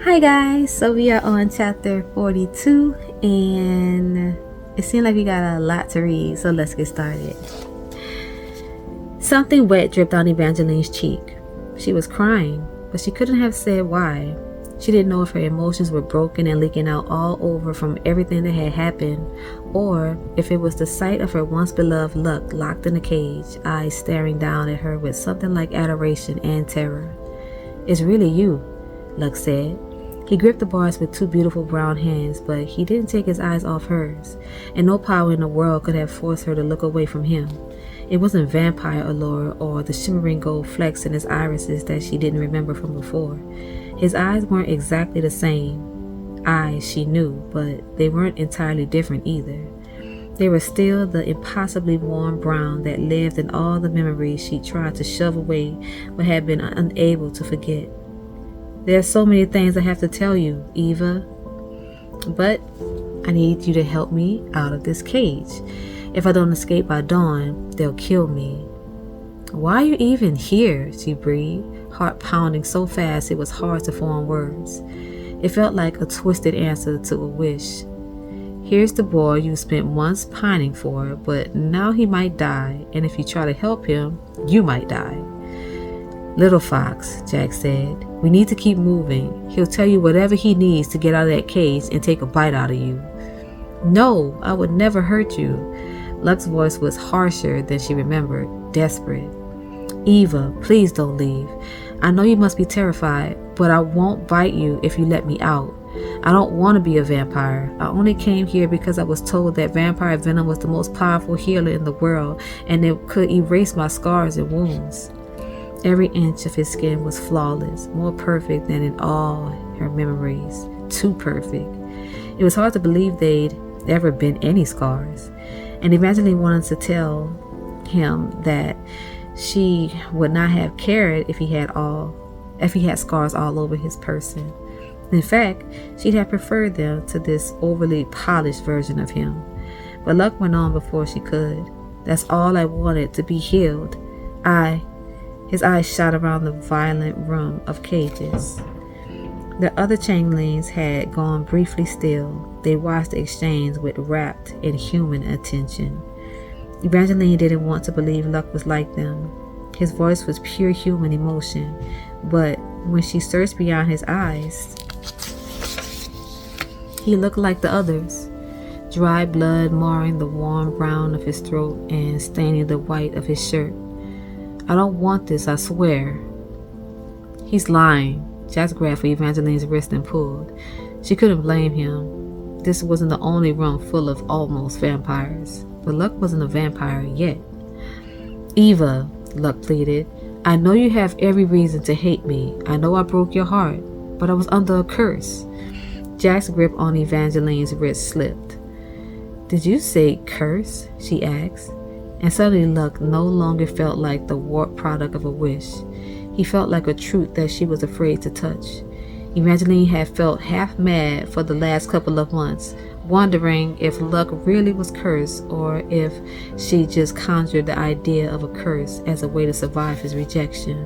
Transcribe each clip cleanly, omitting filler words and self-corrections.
Hi guys, so we are on chapter 42 and it seemed like we got a lot to read, so let's get started. Something wet dripped on Evangeline's cheek. She was crying, but she couldn't have said why. She didn't know if her emotions were broken and leaking out all over from everything that had happened, or if it was the sight of her once beloved Luck locked in a cage, eyes staring down at her with something like adoration and terror. "It's really you," Luck said. He gripped the bars with two beautiful brown hands, but he didn't take his eyes off hers, and no power in the world could have forced her to look away from him. It wasn't vampire allure or the shimmering gold flecks in his irises that she didn't remember from before. His eyes weren't exactly the same eyes she knew, but they weren't entirely different either. They were still the impossibly warm brown that lived in all the memories she tried to shove away but had been unable to forget. "There are so many things I have to tell you, Eva. But I need you to help me out of this cage. If I don't escape by dawn, they'll kill me." "Why are you even here?" she breathed, heart pounding so fast it was hard to form words. It felt like a twisted answer to a wish. "Here's the boy you spent months pining for, but now he might die, and if you try to help him, you might die." "Little Fox," Jack said, "we need to keep moving. He'll tell you whatever he needs to get out of that cage and take a bite out of you." "No, I would never hurt you." Luck's voice was harsher than she remembered, desperate. "Eva, please don't leave. I know you must be terrified, but I won't bite you if you let me out. I don't want to be a vampire. I only came here because I was told that vampire venom was the most powerful healer in the world and it could erase my scars and wounds." Every inch of his skin was flawless, more perfect than in all her memories. Too perfect. It was hard to believe they'd ever been any scars. And Evangeline wanted to tell him that she would not have cared if he had scars all over his person. In fact, she'd have preferred them to this overly polished version of him. But Luck went on before she could. "That's all I wanted, to be healed. His eyes shot around the violent room of cages. The other changelings had gone briefly still. They watched the exchange with rapt, inhuman attention. Evangeline didn't want to believe Luck was like them. His voice was pure human emotion, but when she searched beyond his eyes, he looked like the others. Dry blood marring the warm brown of his throat and staining the white of his shirt. "I don't want this, I swear." "He's lying." Jack grabbed for Evangeline's wrist and pulled. She couldn't blame him. This wasn't the only room full of almost vampires, but Luck wasn't a vampire yet. "Eva," Luck pleaded, "I know you have every reason to hate me. I know I broke your heart, but I was under a curse." Jack's grip on Evangeline's wrist slipped. "Did you say curse?" she asked. And suddenly Luck no longer felt like the warped product of a wish. He felt like a truth that she was afraid to touch. Evangeline had felt half mad for the last couple of months, wondering if Luck really was cursed or if she just conjured the idea of a curse as a way to survive his rejection.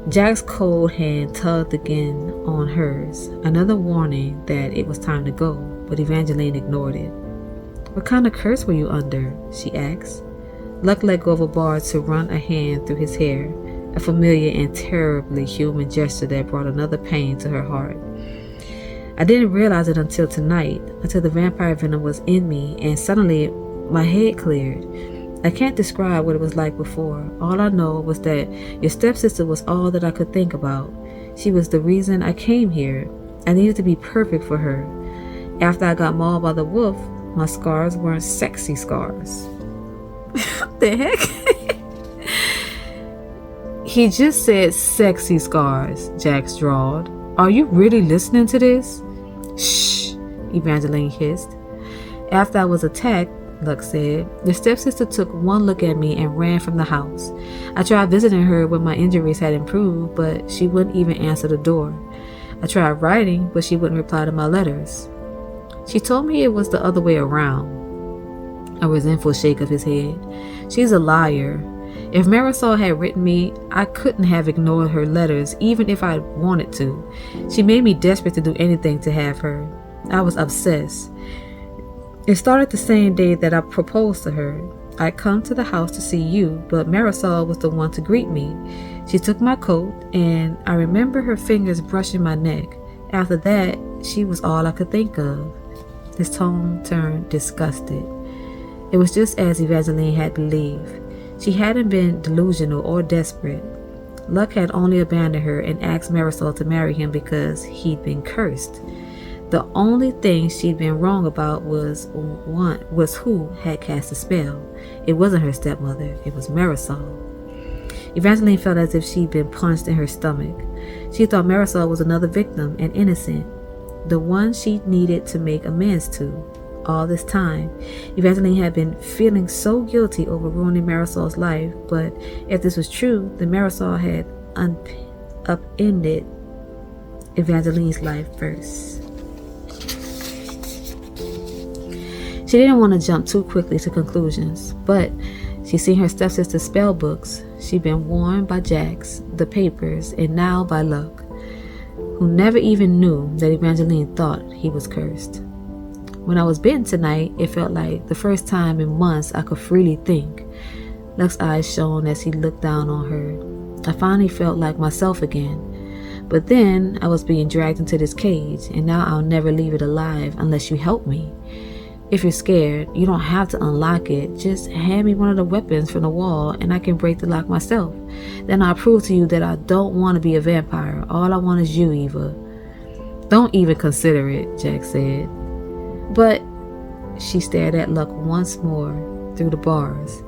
Jack's cold hand tugged again on hers, another warning that it was time to go, but Evangeline ignored it. "What kind of curse were you under?" she asked. Luck let go of a bar to run a hand through his hair, a familiar and terribly human gesture that brought another pain to her heart. "I didn't realize it until tonight, until the vampire venom was in me, and suddenly my head cleared. I can't describe what it was like before. All I know was that your stepsister was all that I could think about. She was the reason I came here. I needed to be perfect for her. After I got mauled by the wolf, my scars weren't sexy scars." What the heck? "He just said sexy scars," Jack drawled. "Are you really listening to this?" "Shh," Evangeline hissed. "After I was attacked," Luck said, "your stepsister took one look at me and ran from the house. I tried visiting her when my injuries had improved, but she wouldn't even answer the door. I tried writing, but she wouldn't reply to my letters. She told me it was the other way around." A resentful shake of his head. "She's a liar. If Marisol had written me, I couldn't have ignored her letters even if I wanted to. She made me desperate to do anything to have her. I was obsessed. It started the same day that I proposed to her. I'd come to the house to see you, but Marisol was the one to greet me. She took my coat, and I remember her fingers brushing my neck. After that, she was all I could think of. His tone turned disgusted. It was just as Evangeline had believed. She hadn't been delusional or desperate. Luck had only abandoned her and asked Marisol to marry him because he'd been cursed. The only thing she'd been wrong about was who had cast the spell. It wasn't her stepmother, it was Marisol. Evangeline felt as if she'd been punched in her stomach. She thought Marisol was another victim and innocent, the one she needed to make amends to. All this time, Evangeline had been feeling so guilty over ruining Marisol's life, but if this was true, then Marisol had upended Evangeline's life first. She didn't want to jump too quickly to conclusions, but she'd seen her stepsister's spell books. She'd been warned by Jax, the papers, and now by Luck, who never even knew that Evangeline thought he was cursed. When I was bitten tonight, it felt like the first time in months I could freely think. Luck's eyes shone as he looked down on her. I finally felt like myself again. But then I was being dragged into this cage, and now I'll never leave it alive unless you help me. If you're scared, you don't have to unlock it. Just hand me one of the weapons from the wall and I can break the lock myself. Then I'll prove to you that I don't want to be a vampire. All I want is you, Eva. Don't even consider it, Jack said. But she stared at Luck once more through the bars.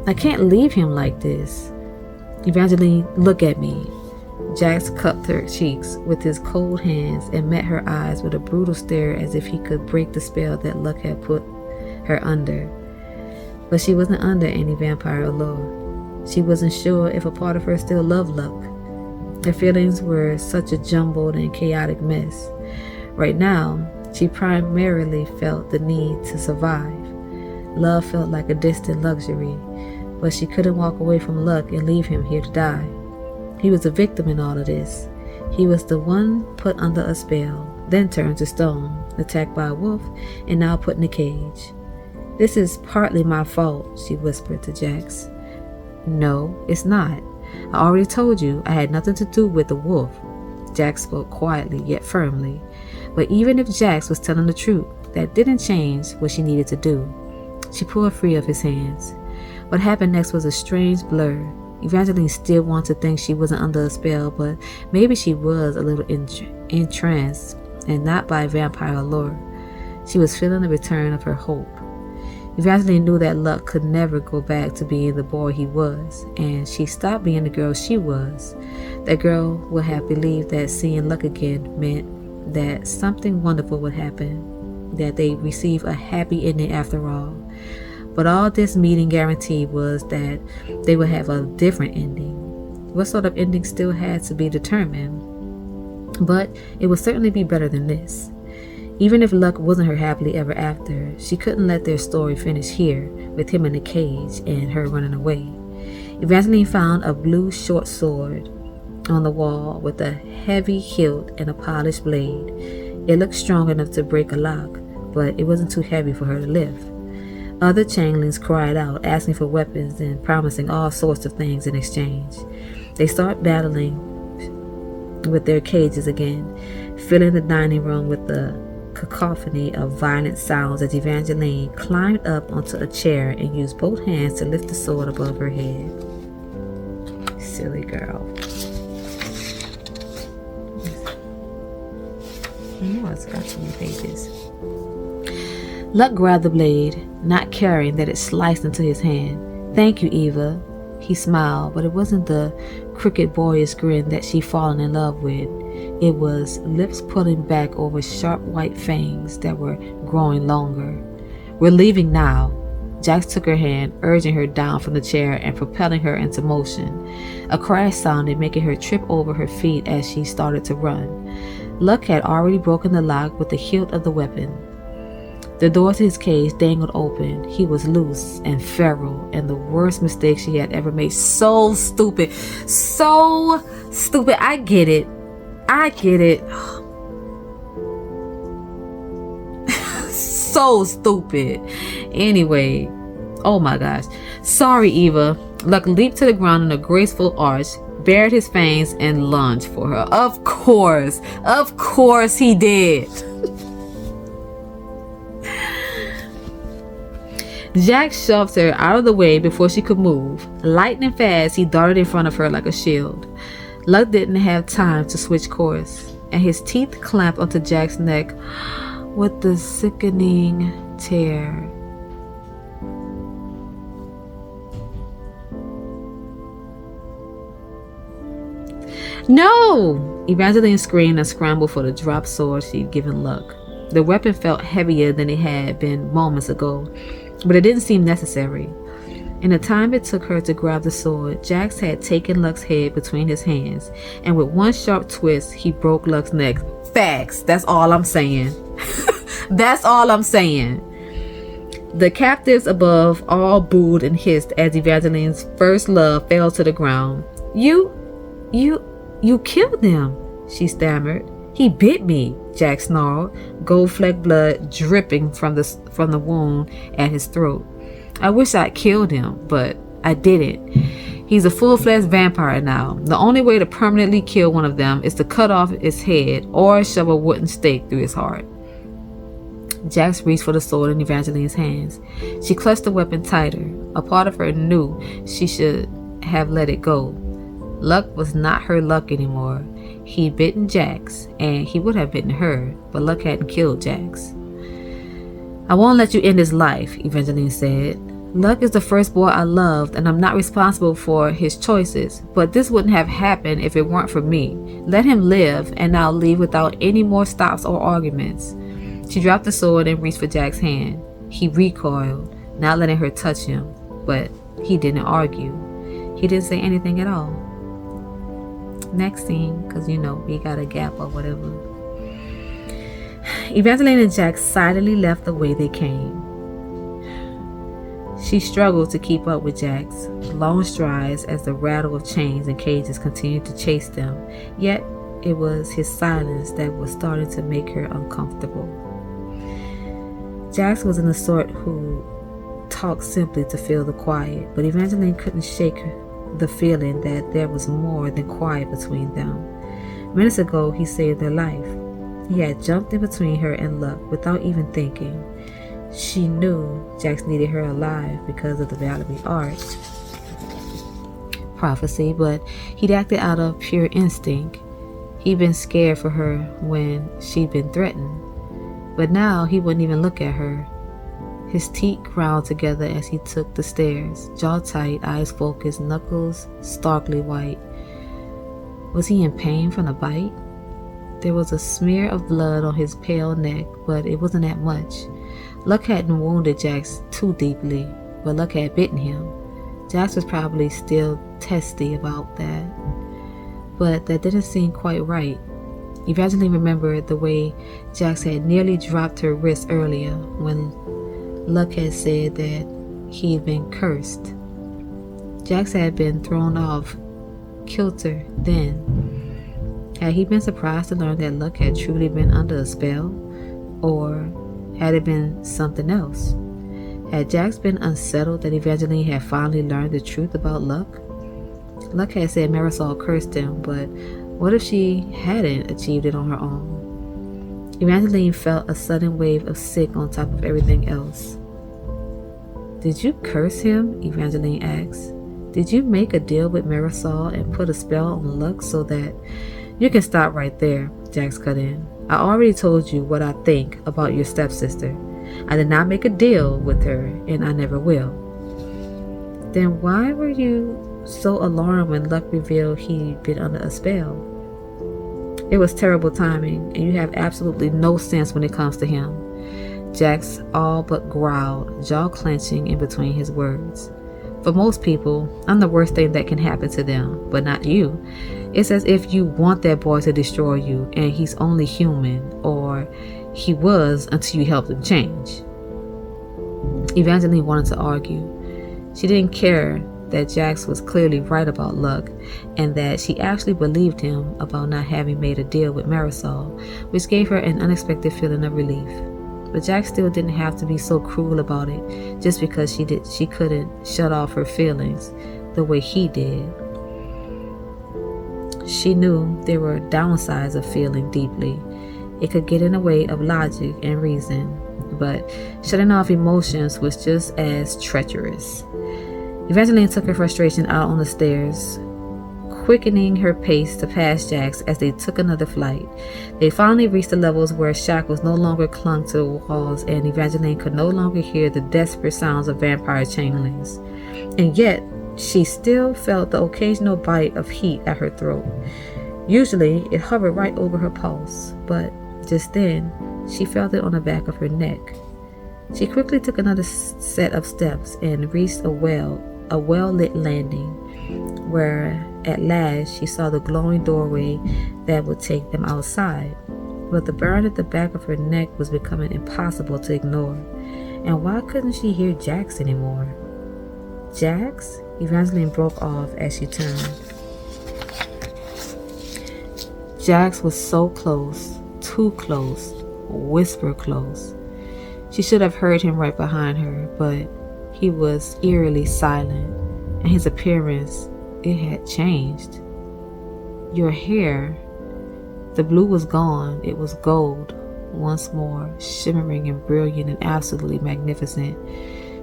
I can't leave him like this. Evangeline, look at me. Jax cupped her cheeks with his cold hands and met her eyes with a brutal stare as if he could break the spell that Luck had put her under. But she wasn't under any vampire allure. She wasn't sure if a part of her still loved Luck. Her feelings were such a jumbled and chaotic mess. Right now, she primarily felt the need to survive. Love felt like a distant luxury, but she couldn't walk away from Luck and leave him here to die. He was a victim in all of this. He was the one put under a spell, then turned to stone, attacked by a wolf, and now put in a cage. This is partly my fault, she whispered to Jax. No, it's not. I already told you I had nothing to do with the wolf. Jax spoke quietly yet firmly. But even if Jax was telling the truth, that didn't change what she needed to do. She pulled free of his hands. What happened next was a strange blur. Evangeline still wanted to think she wasn't under a spell, but maybe she was a little entranced and not by vampire allure. She was feeling the return of her hope. Evangeline knew that Luck could never go back to being the boy he was, and she stopped being the girl she was. That girl would have believed that seeing Luck again meant that something wonderful would happen, that they'd receive a happy ending after all. But all this meeting guaranteed was that they would have a different ending. What sort of ending still had to be determined, but it would certainly be better than this. Even if Luck wasn't her happily ever after, she couldn't let their story finish here with him in a cage and her running away. Evangeline found a blue short sword on the wall with a heavy hilt and a polished blade. It looked strong enough to break a lock, but it wasn't too heavy for her to lift. Other changelings cried out, asking for weapons and promising all sorts of things in exchange. They started battling with their cages again, filling the dining room with the cacophony of violent sounds as Evangeline climbed up onto a chair and used both hands to lift the sword above her head. Silly girl. Oh, it's got so many pages. Luck grabbed the blade, not caring that it sliced into his hand. Thank you, Eva. He smiled, but it wasn't the crooked boyish grin that she'd fallen in love with. It was lips pulling back over sharp white fangs that were growing longer. We're leaving now. Jax took her hand, urging her down from the chair and propelling her into motion. A crash sounded, making her trip over her feet as she started to run. Luck had already broken the lock with the hilt of the weapon. The door to his cage dangled open. He was loose and feral, and the worst mistake she had ever made. So stupid. So stupid. I get it. So stupid. Anyway, oh my gosh. Sorry, Eva. Luck leaped to the ground in a graceful arch, bared his fangs, and lunged for her. Of course he did. Jack shoved her out of the way before she could move. Lightning fast, he darted in front of her like a shield. Luck didn't have time to switch course, and his teeth clamped onto Jack's neck with the sickening tear. No! Evangeline screamed and scrambled for the dropped sword she'd given Luck. The weapon felt heavier than it had been moments ago, but it didn't seem necessary. In the time it took her to grab the sword, Jax had taken Luck's head between his hands, and with one sharp twist, he broke Luck's neck. Facts. That's all I'm saying. That's all I'm saying. The captives above all booed and hissed as Evangeline's first love fell to the ground. You killed him, she stammered. He bit me, Jack snarled, gold-flecked blood dripping from the wound at his throat. I wish I'd killed him, but I didn't. He's a full-fledged vampire now. The only way to permanently kill one of them is to cut off its head or shove a wooden stake through his heart. Jax reached for the sword in Evangeline's hands. She clutched the weapon tighter. A part of her knew she should have let it go. Luck was not her Luck anymore. He'd bitten Jax, and he would have bitten her, but Luck hadn't killed Jax. I won't let you end his life, Evangeline said. Luck is the first boy I loved, and I'm not responsible for his choices, but this wouldn't have happened if it weren't for me. Let him live, and I'll leave without any more stops or arguments. She dropped the sword and reached for Jack's hand. He recoiled, not letting her touch him, but he didn't argue. He didn't say anything at all. Next scene, because we got a gap or whatever. Evangeline and Jack silently left the way they came. She struggled to keep up with Jack's long strides as the rattle of chains and cages continued to chase them, yet it was his silence that was starting to make her uncomfortable. Jax wasn't the sort who talked simply to fill the quiet, but Evangeline couldn't shake the feeling that there was more than quiet between them. Minutes ago, he saved their life. He had jumped in between her and Luck without even thinking. She knew Jax needed her alive because of the Valerie art prophecy, but he'd acted out of pure instinct. He'd been scared for her when she'd been threatened, but now he wouldn't even look at her. His teeth ground together as he took the stairs, jaw tight, eyes focused, knuckles starkly white. Was he in pain from the bite? There was a smear of blood on his pale neck, but it wasn't that much. Luck hadn't wounded Jax too deeply, but Luck had bitten him. Jax was probably still testy about that, but that didn't seem quite right. Evangeline remembered the way Jax had nearly dropped her wrist earlier when Luck had said that he had been cursed. Jax had been thrown off kilter then. Had he been surprised to learn that Luck had truly been under a spell? Or had it been something else? Had Jax been unsettled that Evangeline had finally learned the truth about Luck? Luck had said Marisol cursed him, but what if she hadn't achieved it on her own? Evangeline felt a sudden wave of sick on top of everything else. Did you curse him? Evangeline asked. Did you make a deal with Marisol and put a spell on Luck so that... You can stop right there, Jax cut in. I already told you what I think about your stepsister. I did not make a deal with her, and I never will. Then why were you so alarmed when Luck revealed he'd been under a spell? It was terrible timing, and you have absolutely no sense when it comes to him. Jax all but growled, jaw clenching in between his words. For most people, I'm the worst thing that can happen to them, but not you. It's as if you want that boy to destroy you, and he's only human, or he was until you helped him change. Evangeline wanted to argue. She didn't care that Jax was clearly right about luck, and that she actually believed him about not having made a deal with Marisol, which gave her an unexpected feeling of relief. But Jax still didn't have to be so cruel about it just because she couldn't shut off her feelings the way he did. She knew there were downsides of feeling deeply. It could get in the way of logic and reason, but shutting off emotions was just as treacherous. Evangeline took her frustration out on the stairs, quickening her pace to pass Jax as they took another flight. They finally reached the levels where shackles no longer clung to the walls, and Evangeline could no longer hear the desperate sounds of vampire chainlings. And yet, she still felt the occasional bite of heat at her throat. Usually, it hovered right over her pulse, but just then, she felt it on the back of her neck. She quickly took another set of steps and reached a well-lit landing, where at last she saw the glowing doorway that would take them outside. But the burn at the back of her neck was becoming impossible to ignore. And why couldn't she hear Jax anymore? Jax? Evangeline broke off as she turned. Jax was so close, too close, whisper close. She should have heard him right behind her, but he was eerily silent, and his appearance, it had changed. Your hair, the blue was gone. It was gold, once more, shimmering and brilliant and absolutely magnificent.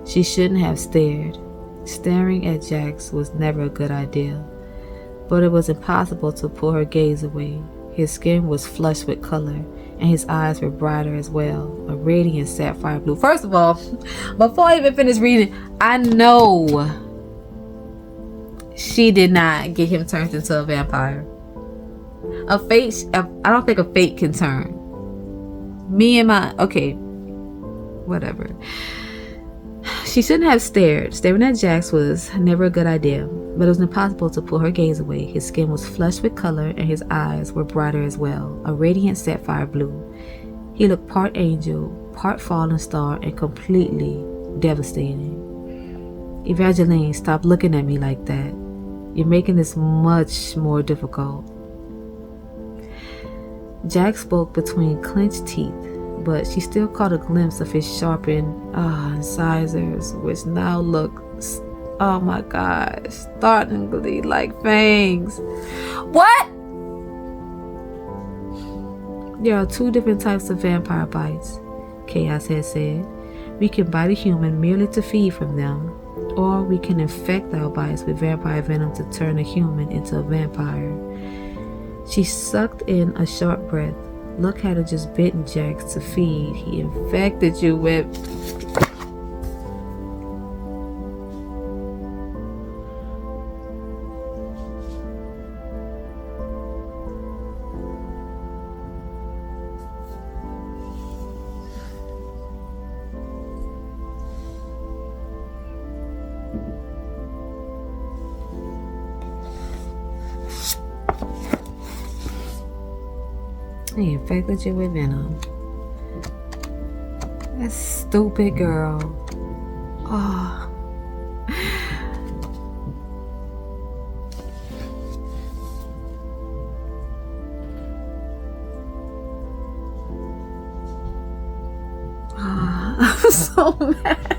She shouldn't have stared. Staring at Jax was never a good idea, but it was impossible to pull her gaze away. His skin was flushed with color, and his eyes were brighter as well, a radiant sapphire blue. First of all, before I even finished reading, I know she did not get him turned into a vampire. I don't think a fate can turn. Okay, whatever. She shouldn't have stared. Staring at Jax was never a good idea, but it was impossible to pull her gaze away. His skin was flushed with color, and his eyes were brighter as well, a radiant sapphire blue. He looked part angel, part fallen star, and completely devastating. Evangeline, stop looking at me like that. You're making this much more difficult. Jax spoke between clenched teeth, but she still caught a glimpse of his sharpened incisors, which now looked, oh my gosh, startlingly like fangs. What? There are two different types of vampire bites, Chaos had said. We can bite a human merely to feed from them, or we can infect our bites with vampire venom to turn a human into a vampire. She sucked in a sharp breath. Luck hadn't just bitten Jax to feed. He infected you with... He infected you with venom. That stupid girl. Oh. I'm so mad.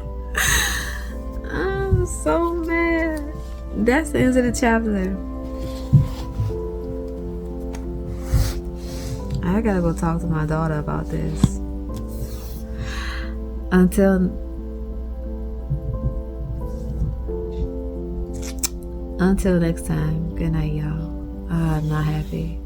I'm so mad. That's the end of the chapter. I gotta go talk to my daughter about this. Until next time, good night, y'all. I'm not happy.